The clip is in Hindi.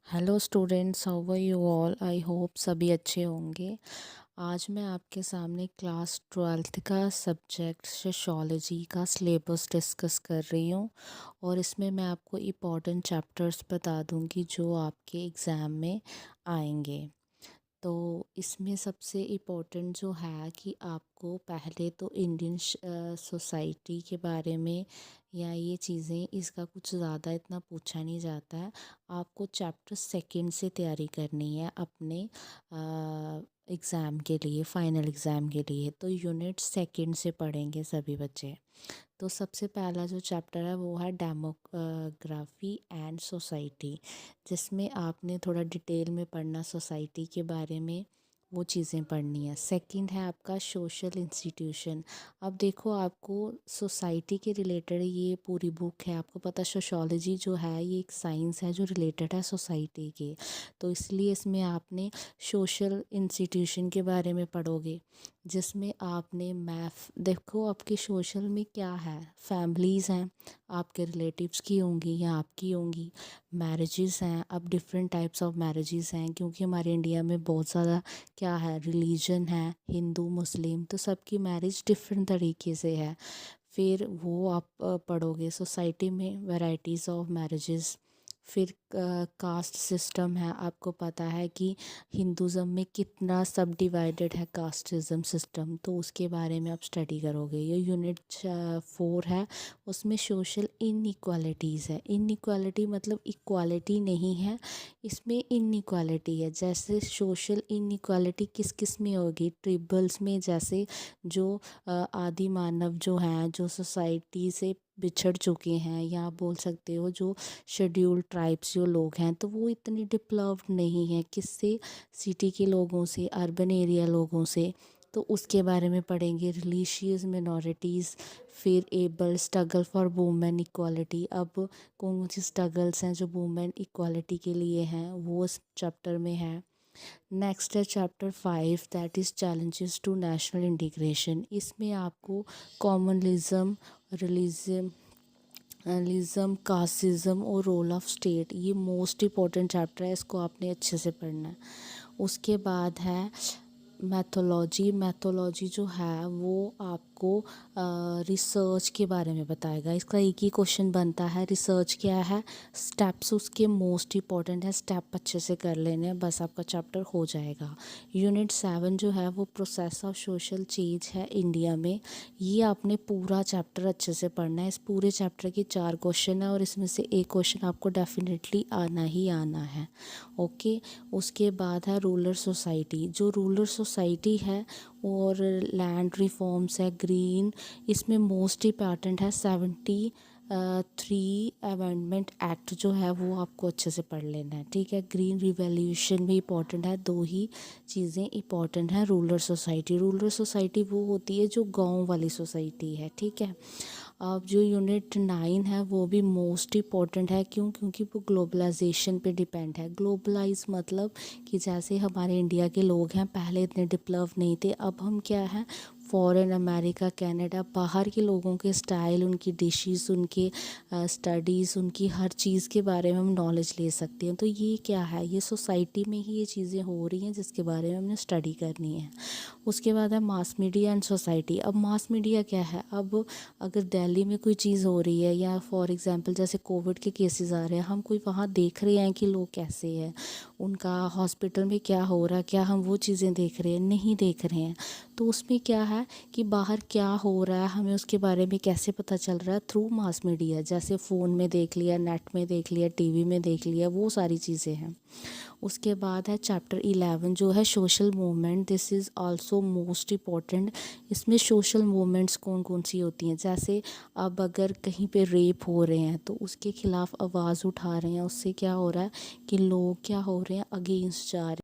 Hello students, how are you all. I hope सभी अच्छे होंगे। आज मैं आपके सामने क्लास 12th का सब्जेक्ट सोशियोलॉजी का सिलेबस डिस्कस कर रही हूँ और इसमें मैं आपको इम्पॉर्टेंट चैप्टर्स बता दूँगी जो आपके एग्ज़ाम में आएंगे। तो इसमें सबसे इम्पोर्टेंट जो है कि आपको पहले तो इंडियन सोसाइटी के बारे में या ये चीज़ें, इसका कुछ ज़्यादा इतना पूछा नहीं जाता है। आपको चैप्टर सेकंड से तैयारी करनी है अपने एग्ज़ाम के लिए, फाइनल एग्ज़ाम के लिए। तो यूनिट सेकंड से पढ़ेंगे सभी बच्चे। तो सबसे पहला जो चैप्टर है वो है डेमोग्राफी एंड सोसाइटी, जिसमें आपने थोड़ा डिटेल में पढ़ना सोसाइटी के बारे में, वो चीज़ें पढ़नी है। सेकंड है आपका सोशल इंस्टीट्यूशन। अब देखो, आपको सोसाइटी के रिलेटेड ये पूरी बुक है। आपको पता सोशोलॉजी जो है ये एक साइंस है जो रिलेटेड है सोसाइटी के। तो इसलिए इसमें आपने सोशल इंस्टीट्यूशन के बारे में पढ़ोगे, जिसमें आपने मैथ देखो, आपके सोशल में क्या है, फैमिलीज़ हैं, आपके रिलेटिव्स की होंगी या आपकी होंगी। मैरिजेस हैं, अब डिफरेंट टाइप्स ऑफ मैरिजेस हैं, क्योंकि हमारे इंडिया में बहुत ज़्यादा क्या है, रिलीजन है, हिंदू मुस्लिम, तो सबकी मैरिज डिफरेंट तरीके से है। फिर वो आप पढ़ोगे सोसाइटी में वैरायटीज़ ऑफ मैरिजेस। फिर कास्ट सिस्टम है, आपको पता है कि हिंदुज़म में कितना सब डिवाइडेड है कास्टिज़म सिस्टम, तो उसके बारे में आप स्टडी करोगे। ये यूनिट 4 है, उसमें सोशल इनइक्वालिटीज़ है। इनइक्वालिटी मतलब इक्वालिटी नहीं है, इसमें इनइक्वालिटी है। जैसे सोशल इनइक्वालिटी किस किस में होगी, ट्रिबल्स में, जैसे जो आदि मानव जो हैं, जो सोसाइटी से बिछड़ चुके हैं, या बोल सकते हो जो शेड्यूल्ड ट्राइब्स जो लोग हैं, तो वो इतने डेवलप्ड नहीं है किससे, सिटी के लोगों से, अर्बन एरिया लोगों से। तो उसके बारे में पढ़ेंगे। रिलीजियस मिनॉरिटीज़, फिर able, struggle for women equality. अब कौन सी स्ट्रगल्स हैं जो वुमेन इक्वालिटी के लिए हैं, वो इस चैप्टर में है। नेक्स्ट है chapter 5, that is challenges to national integration. इसमें आपको कॉमनलिज्म, रिलीजन लिज्म, कास्टिज़म और रोल ऑफ स्टेट, ये मोस्ट इम्पॉर्टेंट चैप्टर है, इसको आपने अच्छे से पढ़ना है। उसके बाद है मैथोलॉजी। मैथोलॉजी जो है वो आपको रिसर्च के बारे में बताएगा। इसका एक ही क्वेश्चन बनता है, रिसर्च क्या है, स्टेप्स उसके मोस्ट इम्पॉर्टेंट है, स्टेप अच्छे से कर लेने हैं, बस आपका चैप्टर हो जाएगा। यूनिट 7 जो है वो प्रोसेस ऑफ सोशल चेंज है इंडिया में। ये आपने पूरा चैप्टर अच्छे से पढ़ना है। इस पूरे चैप्टर के 4 क्वेश्चन है और इसमें से एक क्वेश्चन आपको डेफिनेटली आना ही आना है। ओके। उसके बाद है रूरल सोसाइटी। जो रूरल सोसाइटी है और लैंड रिफॉर्म्स है, ग्रीन, इसमें मोस्ट इम्पॉर्टेंट है 73 अमेंडमेंट एक्ट जो है वो आपको अच्छे से पढ़ लेना है। ठीक है। ग्रीन रिवॉल्यूशन भी इम्पॉर्टेंट है। दो ही चीज़ें इम्पॉर्टेंट हैं रूरल सोसाइटी। रूरल सोसाइटी वो होती है जो गांव वाली सोसाइटी है। ठीक है। अब जो यूनिट 9 है वो भी मोस्ट इम्पॉर्टेंट है। क्यों? क्योंकि वो ग्लोबलाइजेशन पे डिपेंड है। ग्लोबलाइज मतलब कि जैसे हमारे इंडिया के लोग हैं, पहले इतने डेवलप नहीं थे, अब हम क्या है, फॉरेन, अमेरिका, कनाडा, बाहर के लोगों के स्टाइल, उनकी डिशेस, उनके स्टडीज़, उनकी हर चीज़ के बारे में हम नॉलेज ले सकते हैं। तो ये क्या है, ये सोसाइटी में ही ये चीज़ें हो रही हैं जिसके बारे में हमने स्टडी करनी है। उसके बाद है मास मीडिया एंड सोसाइटी। अब मास मीडिया क्या है, अब अगर दिल्ली में कोई चीज़ हो रही है, या फॉर एग्जांपल जैसे कोविड के केसेस आ रहे हैं, हम कोई वहाँ देख रहे हैं कि लोग कैसे हैं, उनका हॉस्पिटल में क्या हो रहा है, क्या हम वो चीज़ें देख रहे हैं? नहीं देख रहे हैं। तो उसमें क्या है कि बाहर क्या हो रहा है हमें उसके बारे में कैसे पता चल रहा है, थ्रू मास मीडिया। जैसे फ़ोन में देख लिया, नेट में देख लिया, टीवी में देख लिया, वो सारी चीज़ें हैं। उसके बाद है चैप्टर 11 जो है social movement. This is also most important. इसमें सोशल मूवमेंट्स कौन कौन सी होती हैं, जैसे अब अगर कहीं पे रेप हो रहे हैं तो उसके खिलाफ आवाज़ उठा रहे हैं, उससे क्या हो रहा है कि लोग क्या हो रहे हैं, अगेंस्ट जा रहे हैं।